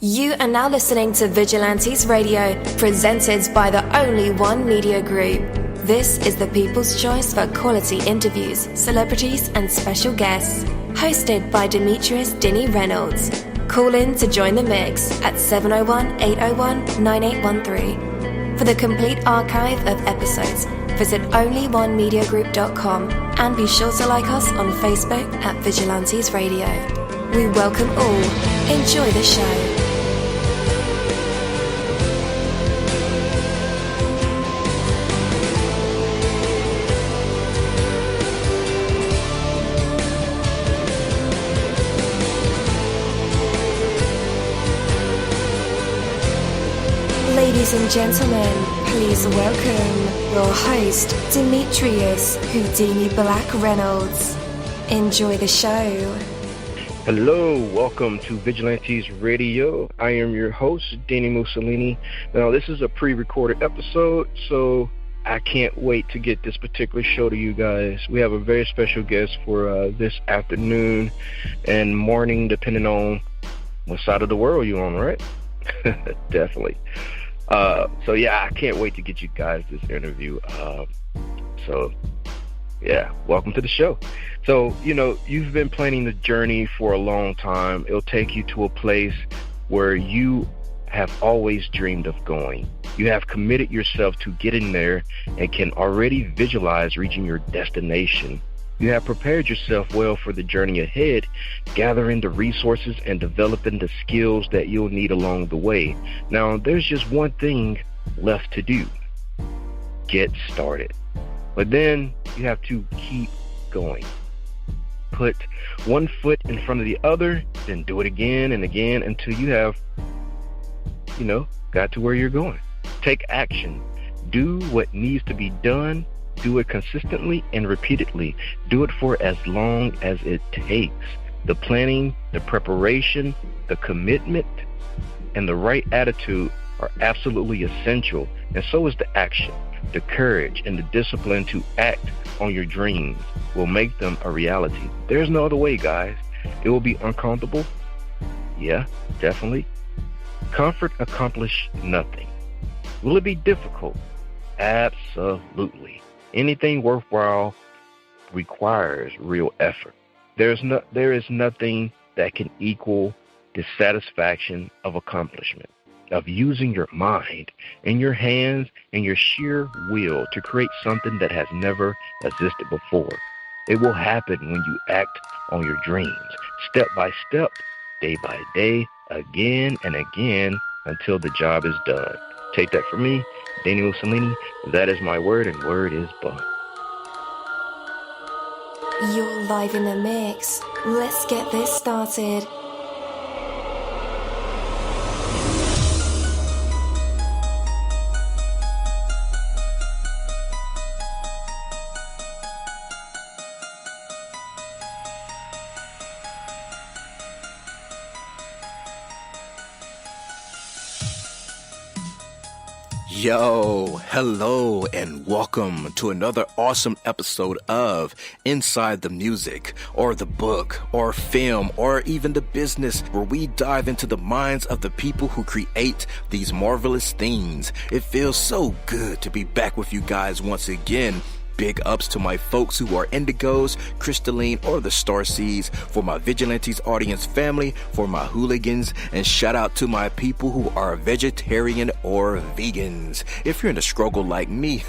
You are now listening to Vigilantes Radio, presented by the Only One Media Group. This is the people's choice for quality interviews, celebrities and special guests. Hosted by Demetrius Dinny Reynolds. Call in to join the mix at 701-801-9813. For the complete archive of episodes, visit onlyonemediagroup.com and be sure to like us on Facebook at Vigilantes Radio. We welcome all. Enjoy the show. Ladies and gentlemen, please welcome your host, Demetrius Houdini Black Reynolds. Enjoy the show. Hello, welcome to Vigilantes Radio. I am your host, dini-mussolini. Now, this is a pre-recorded episode, so I can't wait to get this particular show to you guys. We have a very special guest for this afternoon and morning, depending on what side of the world you're on, right? Definitely. So yeah, I can't wait to get you guys this interview. So yeah, welcome to the show. So, you've been planning the journey for a long time. It'll take you to a place where you have always dreamed of going. You have committed yourself to getting there and can already visualize reaching your destination. You have prepared yourself well for the journey ahead, gathering the resources and developing the skills that you'll need along the way. Now, there's just one thing left to do. Get started. But then you have to keep going. Put one foot in front of the other, then do it again and again until you have, got to where you're going. Take action. Do what needs to be done. Do it consistently and repeatedly. Do it for as long as it takes. The planning, the preparation, the commitment, and the right attitude are absolutely essential. And so is the action. The courage and the discipline to act on your dreams will make them a reality. There's no other way, guys. It will be uncomfortable. Yeah, definitely. Comfort accomplish nothing. Will it be difficult? Absolutely. Anything worthwhile requires real effort. There is nothing that can equal the satisfaction of accomplishment, of using your mind and your hands and your sheer will to create something that has never existed before. It will happen when you act on your dreams, step by step, day by day, again and again, until the job is done. Take that from me, dini-mussolini. That is my word, and word is bond. You're live in the mix. Let's get this started. Yo, hello, and welcome to another awesome episode of Inside the Music, or the book, or film, or even the business, where we dive into the minds of the people who create these marvelous things. It feels so good to be back with you guys once again. Big ups to my folks who are indigos, crystalline, or the starseeds, for my Vigilantes audience family, for my hooligans, and shout out to my people who are vegetarian or vegans. If you're in a struggle like me,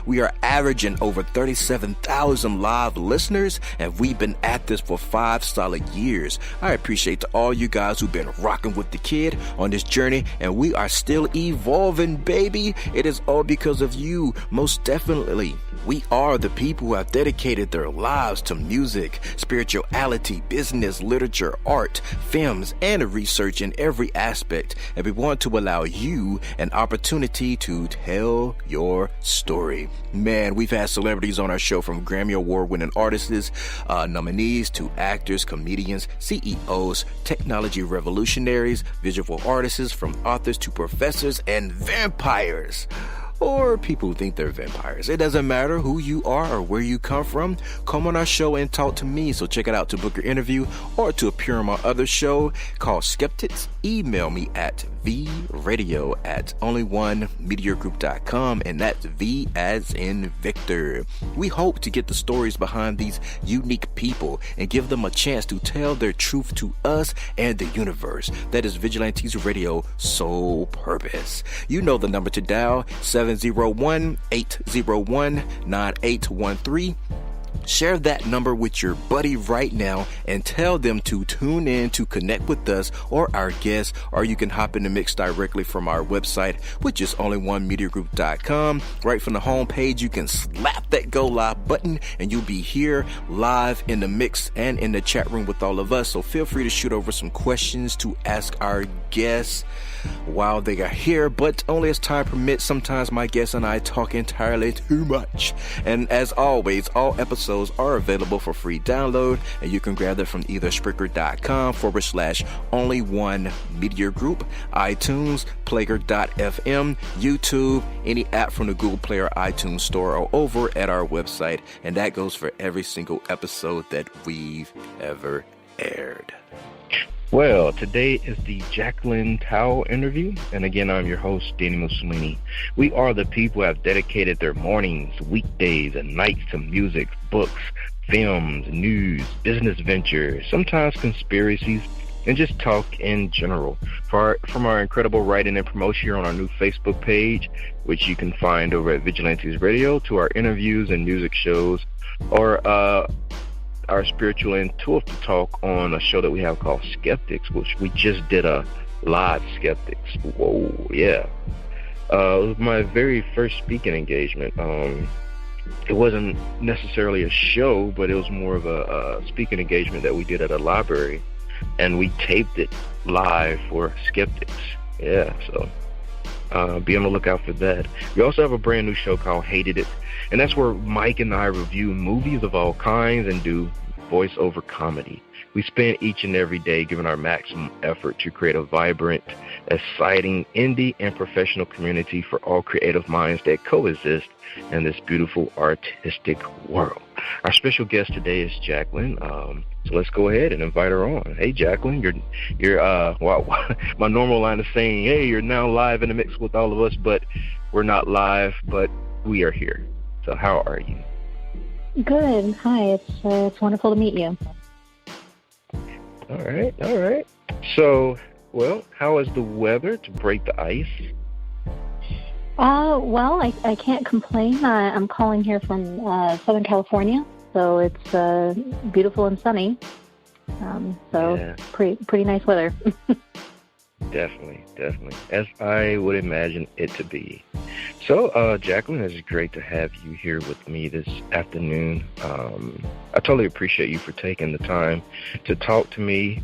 we are averaging over 37,000 live listeners, and we've been at this for 5 solid years. I appreciate to all you guys who've been rocking with the kid on this journey, and we are still evolving, baby. It is all because of you, most definitely. We are the people who have dedicated their lives to music, spirituality, business, literature, art, films, and research in every aspect. And we want to allow you an opportunity to tell your story. Man, we've had celebrities on our show, from Grammy Award-winning artists, nominees, to actors, comedians, CEOs, technology revolutionaries, visual artists, from authors to professors and vampires. or people who think they're vampires. It doesn't matter who you are or where you come from. Come on our show and talk to me. So check it out to book your interview or to appear on my other show called Skeptics. Email me at vradio@onlyonemediagroup.com, and that's V as in Victor. We hope to get the stories behind these unique people and give them a chance to tell their truth to us and the universe. That is Vigilantes Radio sole purpose. You know the number to dial, 701-801-9813. Share that number with your buddy right now and tell them to tune in to connect with us or our guests, or you can hop in the mix directly from our website, which is onlyonemediagroup.com. Right from the home page, you can slap that go live button and you'll be here live in the mix and in the chat room with all of us. So feel free to shoot over some questions to ask our guests while they are here, but only as time permits. Sometimes my guests and I talk entirely too much. And as always, all episodes are available for free download, and you can grab them from either Spreaker.com/only one media group, iTunes, Player.fm, YouTube, any app from the Google Play or iTunes store, or over at our website. And that goes for every single episode that we've ever aired. Well, today is the Jacqueline Towell interview, and again, I'm your host, dini-mussolini. We are the people who have dedicated their mornings, weekdays, and nights to music, books, films, news, business ventures, sometimes conspiracies, and just talk in general. From our incredible writing and promotion here on our new Facebook page, which you can find over at Vigilantes Radio, to our interviews and music shows, or our spiritual and intuitive talk on a show that we have called Skeptics, which we just did a live Skeptics. Whoa, yeah. It was my very first speaking engagement. It wasn't necessarily a show, but it was more of a speaking engagement that we did at a library, and we taped it live for Skeptics. Yeah, so be on the lookout for that. We also have a brand new show called Hated It, and that's where Mike and I review movies of all kinds and do voiceover comedy. We spend each and every day giving our maximum effort to create a vibrant, exciting, indie, and professional community for all creative minds that coexist in this beautiful artistic world. Our special guest today is Jacqueline. So let's go ahead and invite her on. Hey, Jacqueline, you're wow, my normal line is saying, hey, you're now live in the mix with all of us, but we're not live, but we are here. So how are you? Good. Hi. It's wonderful to meet you. All right. So, well, how is the weather to break the ice? Well, I can't complain. I'm calling here from Southern California, so it's beautiful and sunny. Yeah. Pretty nice weather. Definitely. As I would imagine it to be. So, Jacqueline, it's great to have you here with me this afternoon. I totally appreciate you for taking the time to talk to me,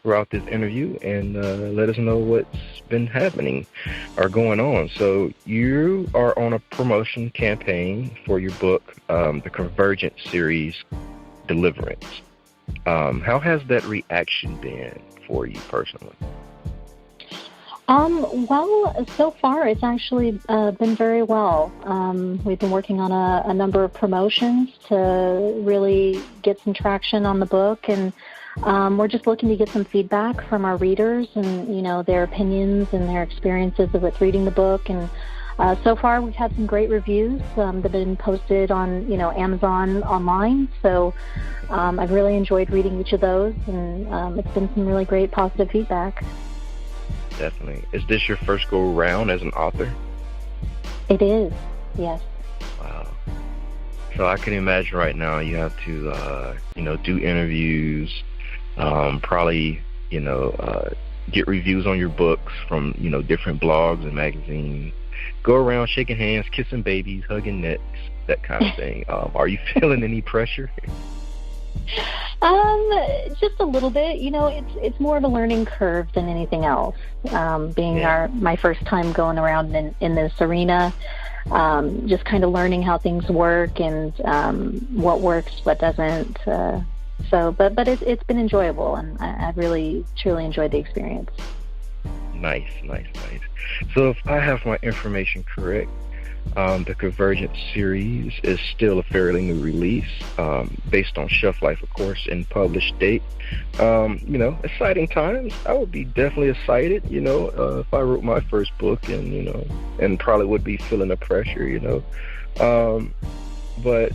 throughout this interview and let us know what's been happening or going on. So you are on a promotion campaign for your book, the Convergence-series, Deliverance. How has that reaction been for you personally? Well, so far it's actually been very well. We've been working on a number of promotions to really get some traction on the book, and we're just looking to get some feedback from our readers and, their opinions and their experiences with reading the book. And so far we've had some great reviews that have been posted on, Amazon online. So I've really enjoyed reading each of those, and it's been some really great positive feedback. Definitely. Is this your first go around as an author? It is, yes. Wow. So I can imagine right now you have to, do interviews, probably, get reviews on your books from, different blogs and magazines, go around shaking hands, kissing babies, hugging necks, that kind of thing. Are you feeling any pressure? Just a little bit. It's more of a learning curve than anything else. Being my first time going around in this arena, just kind of learning how things work and what works, what doesn't. But it's been enjoyable, and I've really truly enjoyed the experience. Nice. So if I have my information correct, the Convergence series is still a fairly new release, based on shelf life, of course, and published date. Exciting times. I would be definitely excited, if I wrote my first book, and probably would be feeling the pressure, but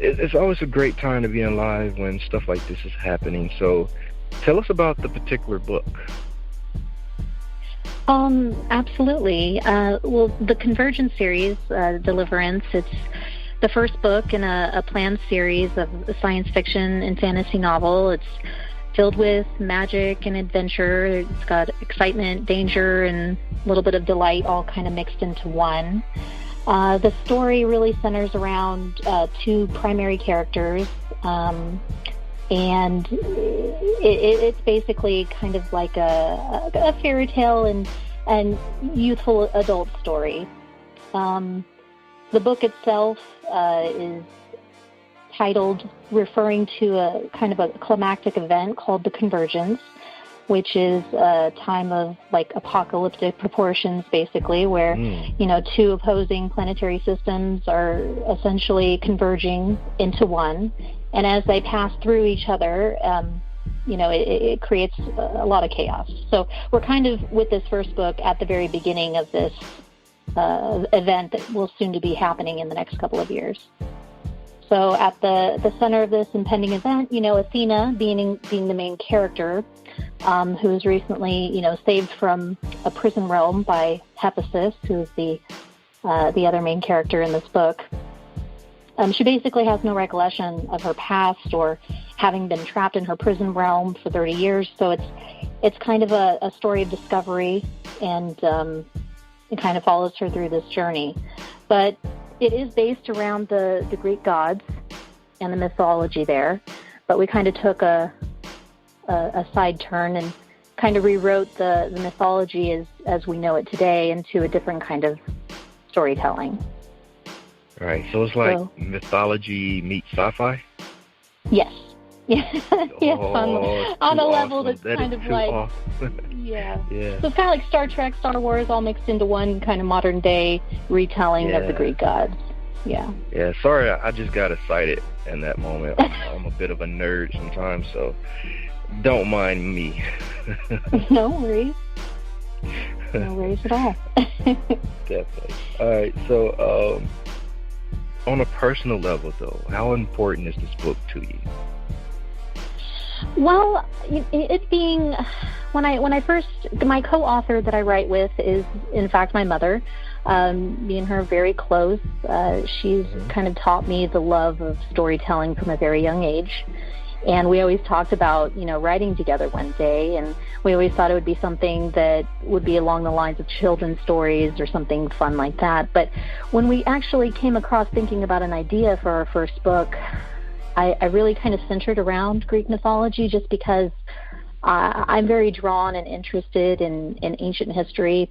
it's always a great time to be alive when stuff like this is happening. So tell us about the particular book. Absolutely. Well, the Convergence series, Deliverance, it's the first book in a planned series of a science fiction and fantasy novel. It's filled with magic and adventure. It's got excitement, danger, and a little bit of delight all kind of mixed into one. The story really centers around two primary characters, and it's basically kind of like a fairy tale and youthful adult story. The book itself is titled, referring to a kind of a climactic event called the Convergence, which is a time of like apocalyptic proportions, basically, where two opposing planetary systems are essentially converging into one. And as they pass through each other, it creates a lot of chaos. So we're kind of, with this first book, at the very beginning of this event that will soon to be happening in the next couple of years. So at the center of this impending event, Athena being the main character, who was recently, saved from a prison realm by Hephaestus, who is the other main character in this book. She basically has no recollection of her past or having been trapped in her prison realm for 30 years. So it's kind of a story of discovery, and it kind of follows her through this journey. But it is based around the Greek gods and the mythology there. But we kind of took a side turn and kind of rewrote the mythology as we know it today into a different kind of storytelling. All right, so it's like mythology meets sci-fi? Yes. Yes, on a awesome. level that's that kind of like, awesome. yeah. So it's kind of like Star Trek, Star Wars, all mixed into one kind of modern day retelling of the Greek gods. Yeah. Yeah, sorry, I just got excited in that moment. I'm a bit of a nerd sometimes, so don't mind me. No worries. No worries at all. Definitely. All right, so on a personal level, though, how important is this book to you? Well, it being, when I first, my co-author that I write with is, in fact, my mother. Me and her are very close. She's kind of taught me the love of storytelling from a very young age. And we always talked about, writing together one day. And we always thought it would be something that would be along the lines of children's stories or something fun like that. But when we actually came across thinking about an idea for our first book, I really kind of centered around Greek mythology, just because I'm very drawn and interested in ancient history,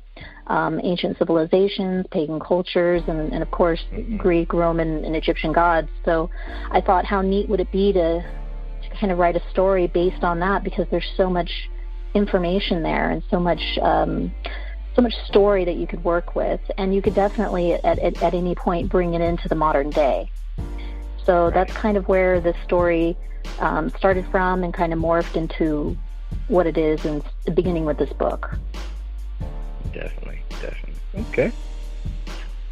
ancient civilizations, pagan cultures, and of course, Greek, Roman, and Egyptian gods. So I thought, how neat would it be to kind of write a story based on that, because there's so much information there and so much story that you could work with, and you could definitely at any point bring it into the modern day. So that's kind of where the story started from and kind of morphed into what it is, and beginning with this book. Definitely. Okay.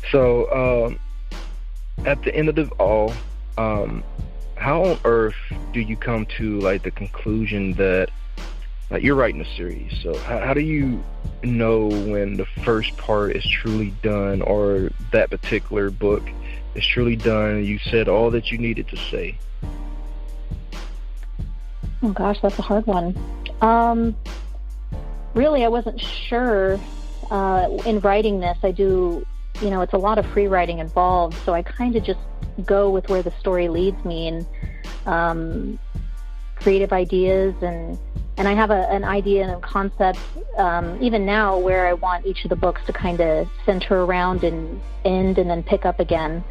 So at the end of it all, how on earth do you come to the conclusion that you're writing a series? So how do you know when the first part is truly done, or that particular book is truly done? You said all that you needed to say. Oh gosh, that's a hard one. Really, I wasn't sure in writing this. I do, it's a lot of free writing involved, so I kind of just go with where the story leads me, and creative ideas, and I have an idea and a concept even now where I want each of the books to kind of center around and end and then pick up again.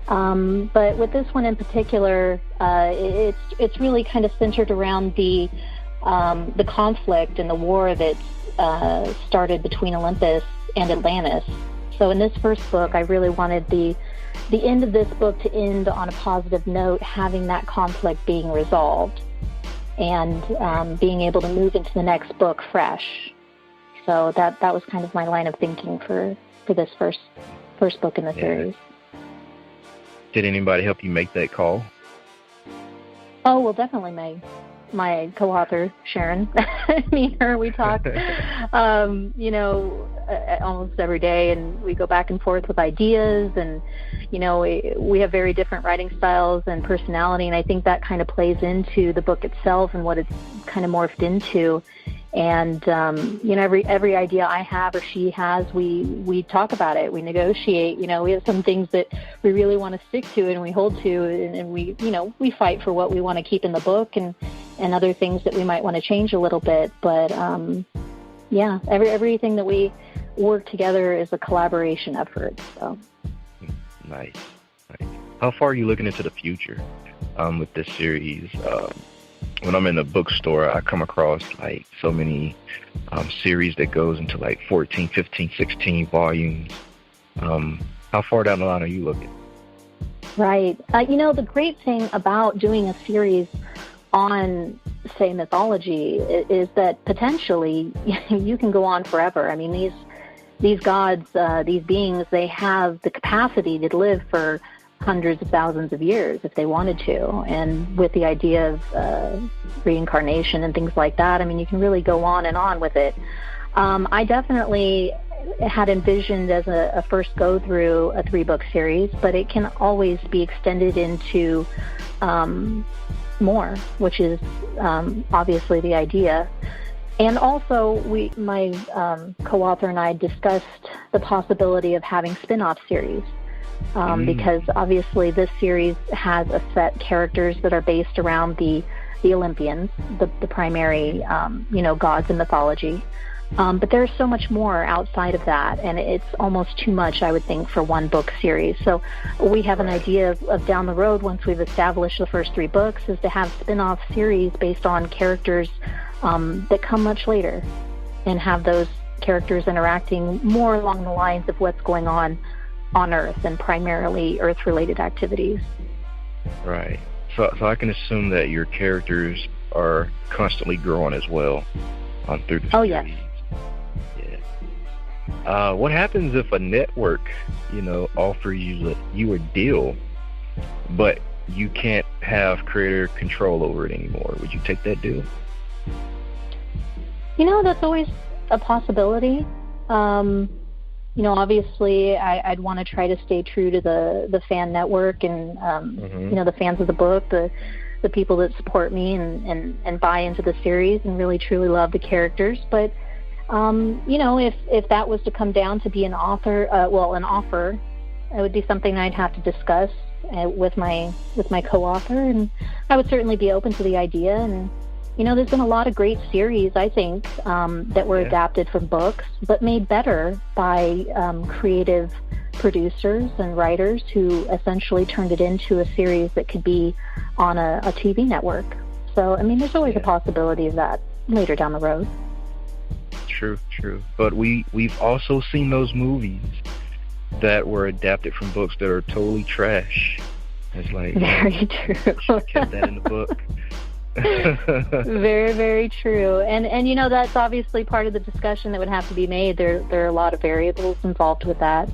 But with this one in particular, it's really kind of centered around the the conflict and the war that started between Olympus and Atlantis. So in this first book, I really wanted the end of this book to end on a positive note, having that conflict being resolved and being able to move into the next book fresh. So that was kind of my line of thinking for this first book in the series. Did anybody help you make that call? Oh, well, definitely my co-author, Sharon. Me and her, we talk, almost every day, and we go back and forth with ideas, and, we have very different writing styles and personality, and I think that kind of plays into the book itself and what it's kind of morphed into. And, every idea I have or she has, we talk about it, we negotiate, we have some things that we really want to stick to and we hold to, and we fight for what we want to keep in the book and other things that we might want to change a little bit. But, everything that we work together is a collaboration effort. So. Nice. How far are you looking into the future with this series? When I'm in the bookstore, I come across like so many series that goes into like 14, 15, 16 volumes. How far down the line are you looking? Right. The great thing about doing a series on, say, mythology is that potentially you can go on forever. I mean, these gods, these beings, they have the capacity to live for hundreds of thousands of years if they wanted to. And with the idea of reincarnation and things like that, I mean, you can really go on and on with it. I definitely had envisioned as a first go-through a 3-book series, but it can always be extended into more, which is obviously the idea. And also, my co-author and I discussed the possibility of having spin-off series. Because obviously this series has a set characters that are based around the Olympians, the primary, gods in mythology. But there's so much more outside of that, and it's almost too much, I would think, for one book series. So we have an idea of down the road, once we've established the first 3 books, is to have spin-off series based on characters that come much later, and have those characters interacting more along the lines of what's going on Earth and primarily Earth-related activities. Right. So I can assume that your characters are constantly growing as well through the series. Oh, yes. Yeah. What happens if a network, offers you a deal, but you can't have creator control over it anymore? Would you take that deal? That's always a possibility. Obviously, I'd want to try to stay true to the fan network and, the fans of the book, the people that support me and buy into the series and really, truly love the characters. But, if that was to come down to be an offer, it would be something I'd have to discuss with my co-author, and I would certainly be open to the idea. And, there's been a lot of great series, I think, that were adapted from books, but made better by creative producers and writers who essentially turned it into a series that could be on a TV network. So, I mean, there's always a possibility of that later down the road. True. But we've also seen those movies that were adapted from books that are totally trash. It's like, very true. Should have kept that in the book. Very, very true. And that's obviously part of the discussion that would have to be made. There are a lot of variables involved with that.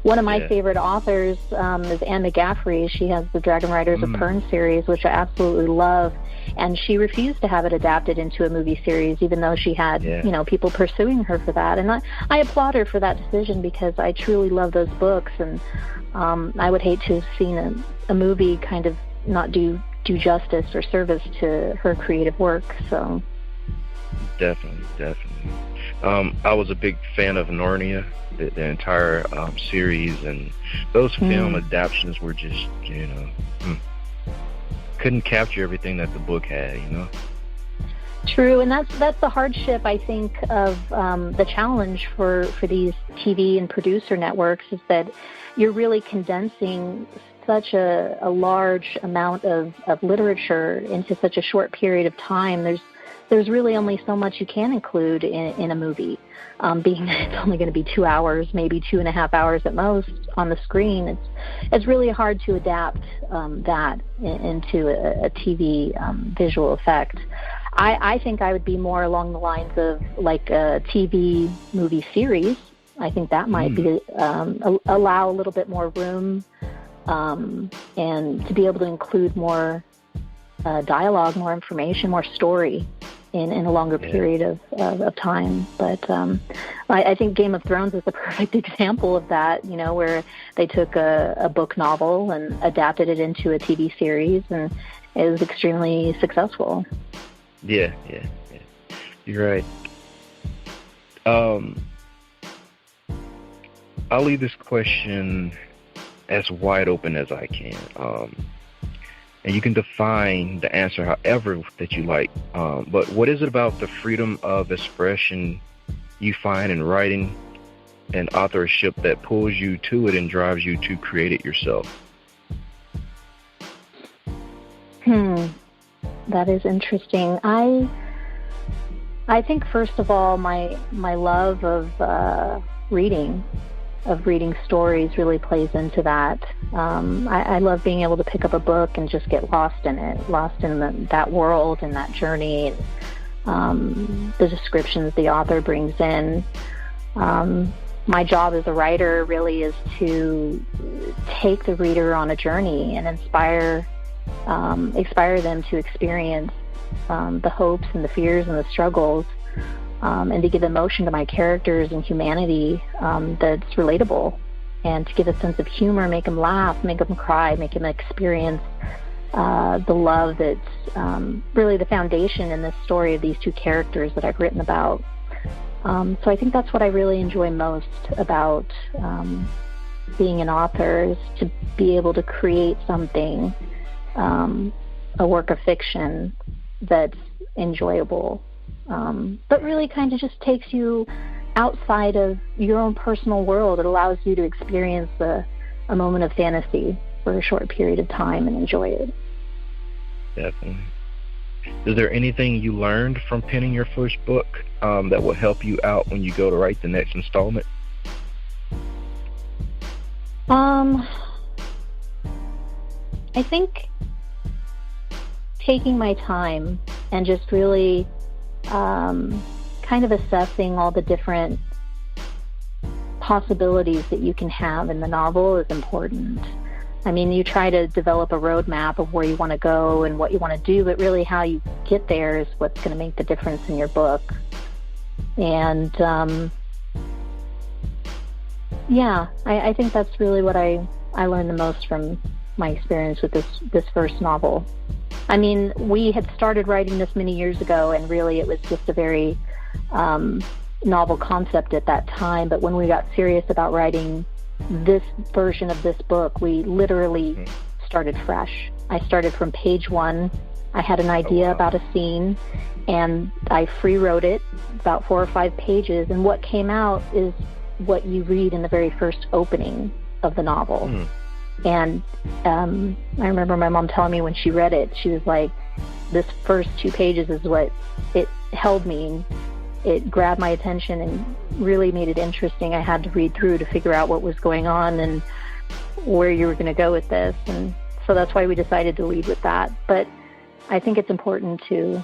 One of my favorite authors is Anne McGaffrey. She has the Dragon Riders of Pern series, which I absolutely love. And she refused to have it adapted into a movie series, even though she had, people pursuing her for that. And I applaud her for that decision, because I truly love those books. And I would hate to have seen a movie kind of not do justice or service to her creative work. So definitely. I was a big fan of Narnia, the entire series, and those film adaptations were just couldn't capture everything that the book had. True, and that's the hardship, I think, of the challenge for these TV and producer networks, is that you're really condensing such a large amount of literature into such a short period of time. There's there's really only so much you can include in a movie. Being that it's only going to be 2 hours, maybe 2.5 hours at most on the screen, it's really hard to adapt that into a TV visual effect. I think I would be more along the lines of like a TV movie series. I think that might be allow a little bit more room and to be able to include more dialogue, more information, more story in a longer period of time. But I think Game of Thrones is the perfect example of that, where they took a book novel and adapted it into a TV series, and it was extremely successful. Yeah. You're right. I'll leave this question as wide open as I can. And you can define the answer however that you like. But what is it about the freedom of expression you find in writing and authorship that pulls you to it and drives you to create it yourself? That is interesting. I think, first of all, my love of reading stories really plays into that. I love being able to pick up a book and just get lost in it, that world and that journey, and the descriptions the author brings in. My job as a writer really is to take the reader on a journey and inspire them to experience the hopes and the fears and the struggles, and to give emotion to my characters and humanity that's relatable, and to give a sense of humor, make them laugh, make them cry, make them experience the love that's really the foundation in this story of these two characters that I've written about. So I think that's what I really enjoy most about being an author, is to be able to create something, a work of fiction that's enjoyable, but really kind of just takes you outside of your own personal world. It allows you to experience a moment of fantasy for a short period of time and enjoy it. Definitely. Is there anything you learned from penning your first book that will help you out when you go to write the next installment? I think taking my time and just really kind of assessing all the different possibilities that you can have in the novel is important. I mean, you try to develop a roadmap of where you want to go and what you want to do, but really how you get there is what's going to make the difference in your book. And I think that's really what I learned the most from my experience with this first novel. I mean, we had started writing this many years ago, and really it was just a very novel concept at that time. But when we got serious about writing this version of this book, we literally started fresh. I started from page 1. I had an idea about a scene, and I free wrote it, about 4 or 5 pages, and what came out is what you read in the very first opening of the novel. And I remember my mom telling me when she read it, she was like, this first 2 pages is what it held me. It grabbed my attention and really made it interesting. I had to read through to figure out what was going on and where you were going to go with this. And so that's why we decided to lead with that. But I think it's important to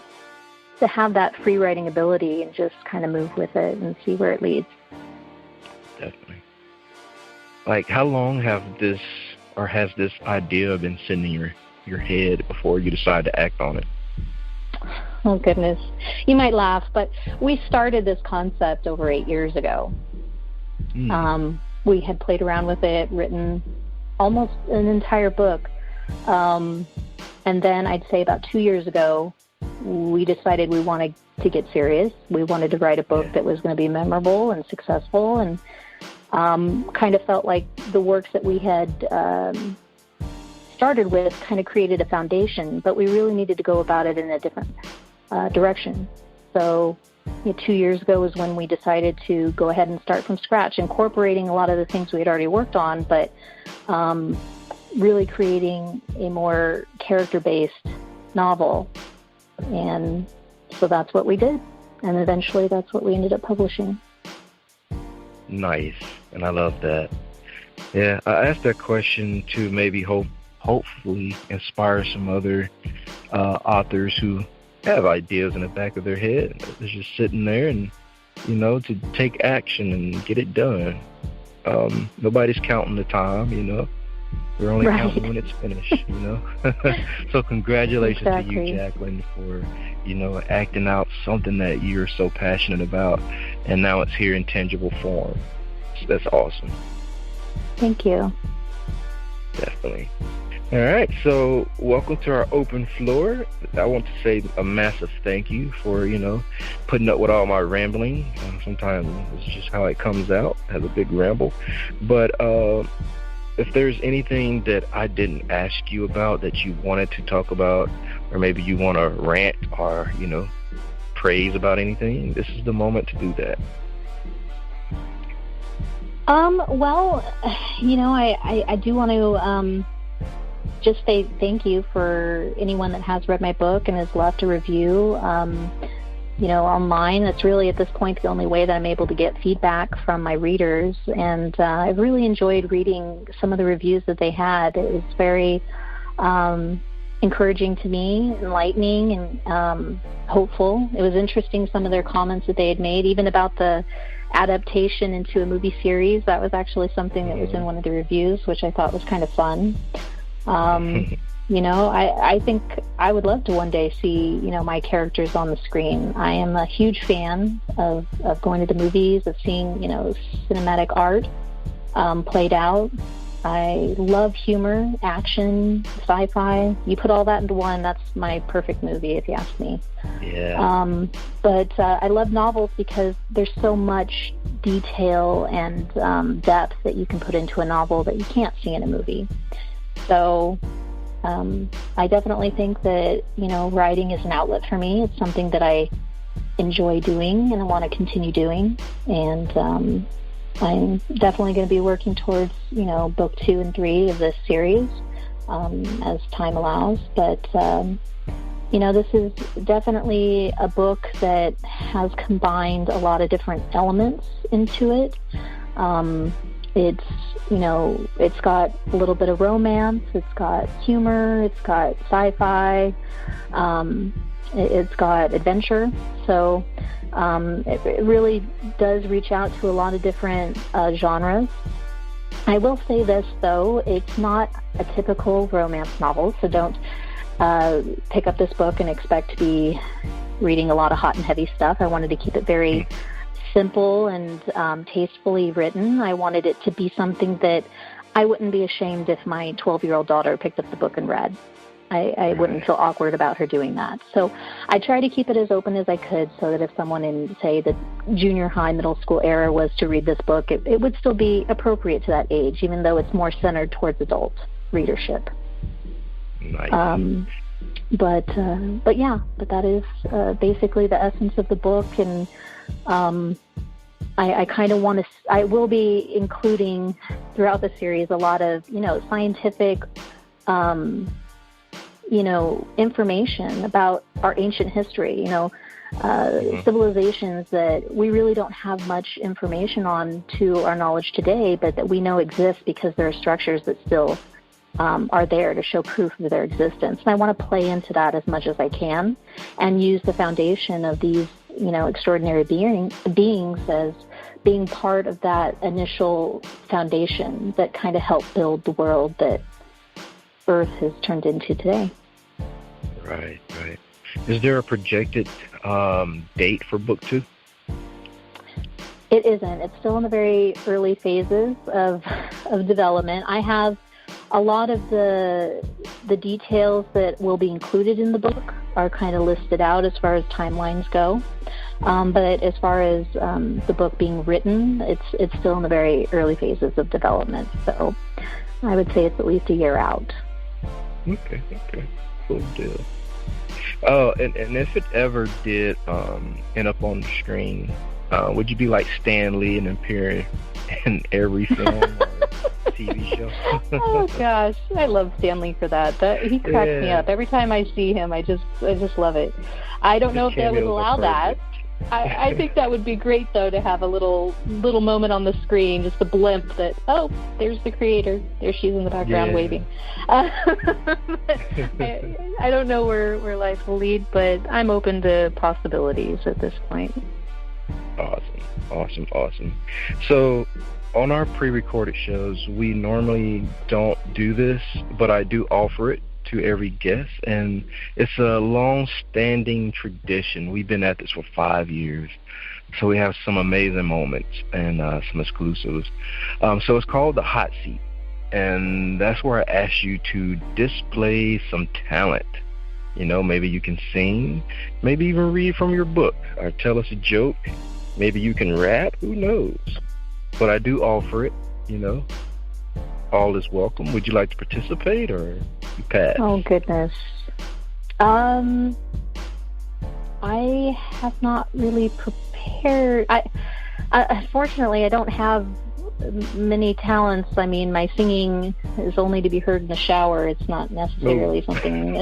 have that free writing ability and just kind of move with it and see where it leads. Definitely. Like, how long has this idea been sitting in your head before you decide to act on it? Oh, goodness. You might laugh, but we started this concept over 8 years ago. We had played around with it, written almost an entire book. And then I'd say about 2 years ago, we decided we wanted to get serious. We wanted to write a book that was going to be memorable and successful, and kind of felt like the works that we had started with kind of created a foundation, but we really needed to go about it in a different direction. So 2 years ago was when we decided to go ahead and start from scratch, incorporating a lot of the things we had already worked on, but really creating a more character-based novel. And So that's what we did. And eventually that's what we ended up publishing. Nice. And I love that. Yeah, I asked that question to maybe hopefully inspire some other authors who have ideas in the back of their head. They're just sitting there and, to take action and get it done. Nobody's counting the time, We're only counting when it's finished, So congratulations to you, Jacqueline, for, acting out something that you're so passionate about, and now it's here in tangible form. So that's awesome. Thank you. Definitely. All right, so welcome to our open floor. I want to say a massive thank you for, putting up with all my rambling. Sometimes it's just how it comes out, as a big ramble. But if there's anything that I didn't ask you about that you wanted to talk about, or maybe you want to rant or, praise about anything, this is the moment to do that. Well, I do want to just say thank you for anyone that has read my book and has left a review, online. That's really, at this point, the only way that I'm able to get feedback from my readers. And I've really enjoyed reading some of the reviews that they had. It was very encouraging to me, enlightening, and hopeful. It was interesting, some of their comments that they had made, even about the adaptation into a movie series. That was actually something that was in one of the reviews, which I thought was kind of fun. I think I would love to one day see, my characters on the screen. I am a huge fan of going to the movies, of seeing, cinematic art played out. I love humor, action, sci-fi. You put all that into one, that's my perfect movie, if you ask me. Yeah. But I love novels because there's so much detail and depth that you can put into a novel that you can't see in a movie. So I definitely think that, writing is an outlet for me. It's something that I enjoy doing and I want to continue doing. And I'm definitely going to be working towards, book 2 and 3 of this series as time allows. But, this is definitely a book that has combined a lot of different elements into it. It's got a little bit of romance, it's got humor, it's got sci-fi, it's got adventure. So it really does reach out to a lot of different genres. I will say this, though, it's not a typical romance novel, so don't pick up this book and expect to be reading a lot of hot and heavy stuff. I wanted to keep it very simple and tastefully written. I wanted it to be something that I wouldn't be ashamed if my 12-year-old daughter picked up the book and read. I wouldn't feel awkward about her doing that. So I try to keep it as open as I could so that if someone in, say, the junior high, middle school era was to read this book, it would still be appropriate to that age, even though it's more centered towards adult readership. Nice. But that is basically the essence of the book. And I kind of want to, I will be including throughout the series a lot of, scientific, information about our ancient history, civilizations that we really don't have much information on to our knowledge today, but that we know exist because there are structures that still are there to show proof of their existence. And I want to play into that as much as I can and use the foundation of these, extraordinary beings as being part of that initial foundation that kind of helped build the world that Earth has turned into today. Right. Is there a projected date for book 2? It isn't. It's still in the very early phases of development. I have a lot of the details that will be included in the book are kind of listed out as far as timelines go. But as far as the book being written, it's still in the very early phases of development. So I would say it's at least a year out. Okay. Cool deal. Oh, and if it ever did end up on the screen, would you be like Stan Lee and appear in every film? TV show. Oh gosh, I love Stanley for that. He cracks me up every time I see him. I just love it. I don't know if they would allow that. I think that would be great, though, to have a little moment on the screen, just a blimp that, oh, there's the creator. There she is in the background waving. I don't know where life will lead, but I'm open to possibilities at this point. Awesome. So on our pre-recorded shows, we normally don't do this, but I do offer it to every guest, and it's a long-standing tradition. We've been at this for 5 years, so we have some amazing moments and some exclusives. So it's called the Hot Seat, and that's where I ask you to display some talent. You know, maybe you can sing, maybe even read from your book, or tell us a joke. Maybe you can rap, who knows? But I do offer it, you know. All is welcome. Would you like to participate, or you pass? Oh, goodness. I have not really prepared. Unfortunately, I don't have many talents. I mean, my singing is only to be heard in the shower. It's not necessarily something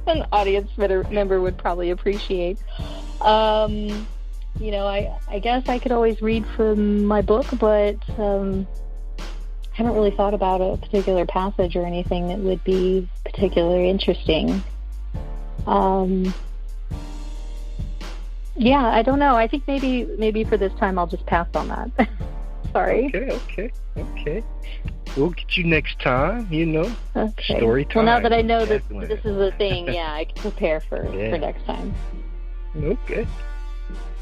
an audience member would probably appreciate. You know, I guess I could always read from my book, but I haven't really thought about a particular passage or anything that would be particularly interesting. Yeah, I don't know. I think maybe for this time I'll just pass on that. Sorry. Okay. We'll get you next time, you know. Okay. Story time. Well, now that I know that this is a thing, I can prepare for next time. Okay.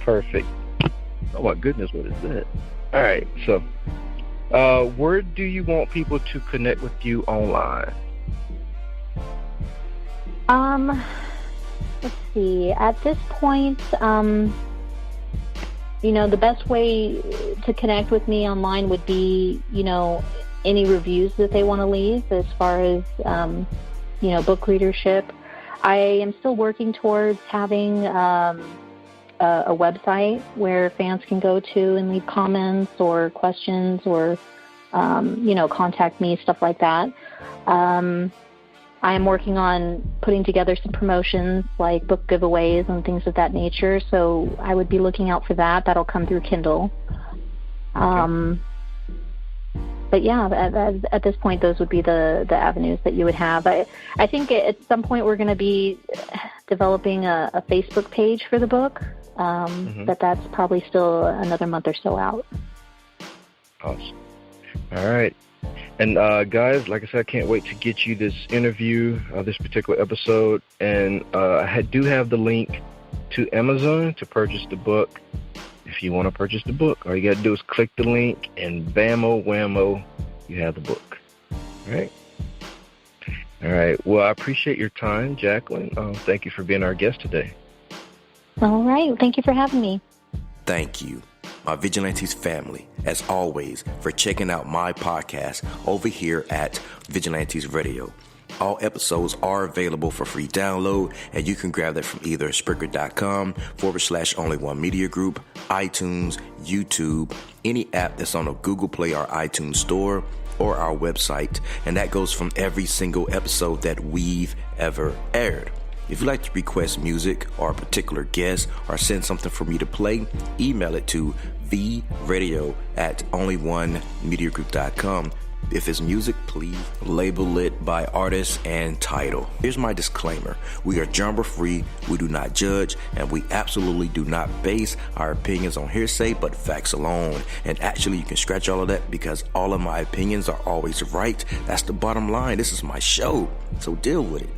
Perfect. Oh my goodness, what is that? All right, so where do you want people to connect with you online? Let's see. At this point, you know, the best way to connect with me online would be, you know, any reviews that they want to leave as far as, you know, book readership. I am still working towards having a website where fans can go to and leave comments or questions or, you know, contact me, stuff like that. I am working on putting together some promotions like book giveaways and things of that nature. So I would be looking out for that. That'll come through Kindle. Okay. But yeah, at this point, those would be the avenues that you would have. I think at some point we're going to be developing a Facebook page for the book, but that's probably still another month or so out. Awesome. All right. And guys, like I said, I can't wait to get you this interview, this particular episode. And I do have the link to Amazon to purchase the book. If you want to purchase the book, all you got to do is click the link, and bammo whammo, you have the book. All right. All right. Well, I appreciate your time, Jacqueline. Thank you for being our guest today. All right. Thank you for having me. Thank you, my Vigilantes family, as always, for checking out my podcast over here at Vigilantes Radio. All episodes are available for free download, and you can grab that from either Spreaker.com/only1media group, iTunes, YouTube, any app that's on a Google Play or iTunes store, or our website. And that goes from every single episode that we've ever aired. If you'd like to request music or a particular guest or send something for me to play, email it to vradio@only1mediagroup.com. If it's music, please label it by artist and title. Here's my disclaimer. We are genre-free, we do not judge, and we absolutely do not base our opinions on hearsay, but facts alone. And actually, you can scratch all of that because all of my opinions are always right. That's the bottom line. This is my show, so deal with it.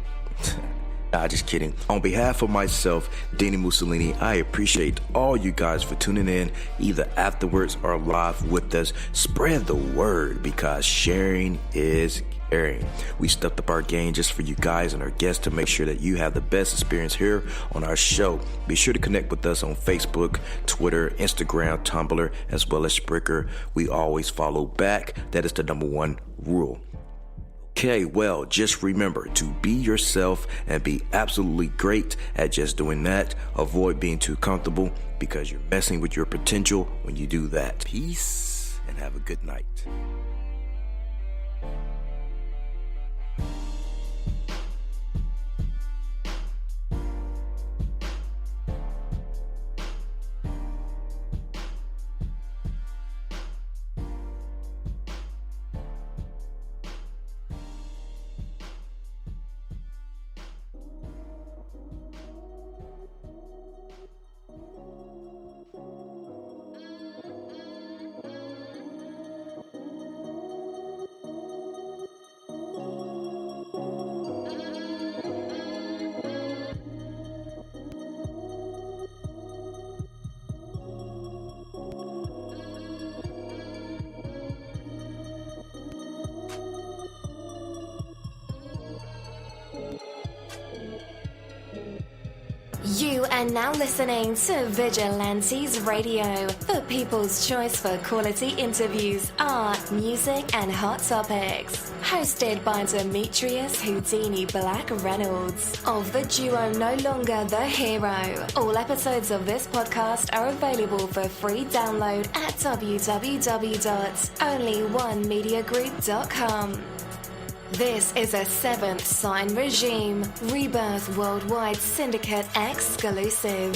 Nah, just kidding. On behalf of myself, Dini-Mussolini, I appreciate all you guys for tuning in, either afterwards or live with us. Spread the word, because sharing is caring. We stepped up our game just for you guys and our guests to make sure that you have the best experience here on our show. Be sure to connect with us on Facebook, Twitter, Instagram, Tumblr, as well as Spreaker. We always follow back. That is the #1 rule. Okay, well, just remember to be yourself and be absolutely great at just doing that. Avoid being too comfortable, because you're messing with your potential when you do that. Peace, and have a good night. And now listening to Vigilantes Radio, the people's choice for quality interviews, art, music, and hot topics. Hosted by Demetrius Houdini Black Reynolds of the duo No Longer the Hero. All episodes of this podcast are available for free download at www.onlyonemediagroup.com. This is a Seventh Sign Regime Rebirth Worldwide Syndicate exclusive.